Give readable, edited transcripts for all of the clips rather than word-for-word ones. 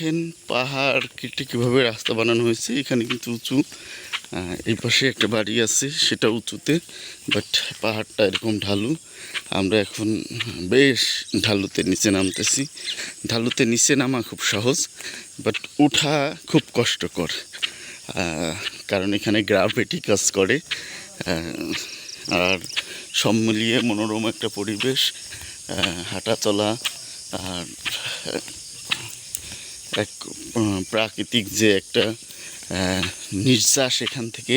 দেখেন পাহাড় কেটে কীভাবে রাস্তা বানানো হয়েছে। এখানে কিন্তু উঁচু, এই পাশে একটা বাড়ি আছে সেটা উঁচুতে, বাট পাহাড়টা এরকম ঢালু। আমরা এখন বেশ ঢালুতে নিচে নামতেছি। ঢালুতে নিচে নামা খুব সহজ, বাট ওঠা খুব কষ্টকর, কারণ এখানে গ্রাভিটি কাজ করে। আর সব মিলিয়ে মনোরম একটা পরিবেশ, হাঁটা চলা আর এক প্রাকৃতিক যে একটা নিঃশ্বাস এখান থেকে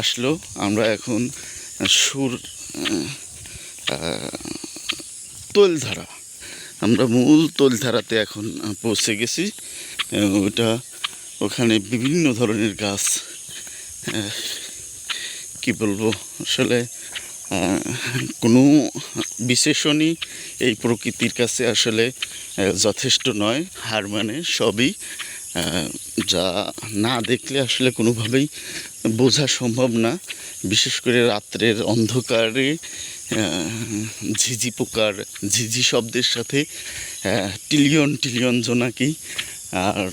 আসলো। আমরা এখন তৈলধারা, আমরা মূল তৈলধারাতে এখন পৌঁছে গেছি। ওখানে বিভিন্ন ধরনের গাছ, কি বলবো আসলে, কোনো বিশেষণই এই প্রকৃতির কাছে আসলে যথেষ্ট নয়। হার মানে সবই যা না দেখলে আসলে কোনোভাবেই বোঝা সম্ভব না। বিশেষ করে রাত্রের অন্ধকারে ঝিঝি পোকার ঝিঝি শব্দের সাথে টিলিয়ন টিলিয়ন জোনাকি আর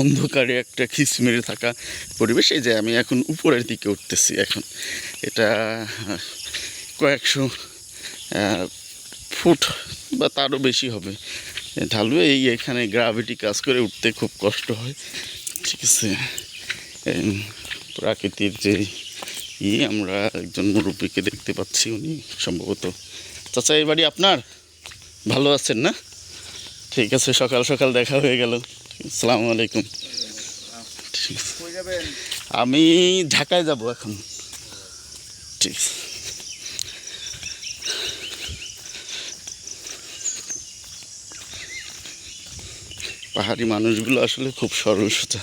অন্ধকারে একটা খিস মেরে থাকা পরিবেশ। এই যে আমি এখন উপরের দিকে উঠতেছি, এখন এটা কয়েকশো ফুট বা তারও বেশি হবে ঢালু। এখানে গ্রাভিটি কাজ করে উঠতে খুব কষ্ট হয়, ঠিক আছে। প্রাকৃতির যে আমরা একজন মুরব্বীকে দেখতে পাচ্ছি, উনি সম্ভবত চাচা এই বাড়ি আপনার? ভালো আছেন না? ঠিক আছে, সকাল সকাল দেখা হয়ে গেল। আসসালামু আলাইকুম। ঠিক আছে, আমি ঢাকায় যাব এখন। ঠিক আছে। পাহাড়ি মানুষগুলো আসলে খুব সরল সোজা।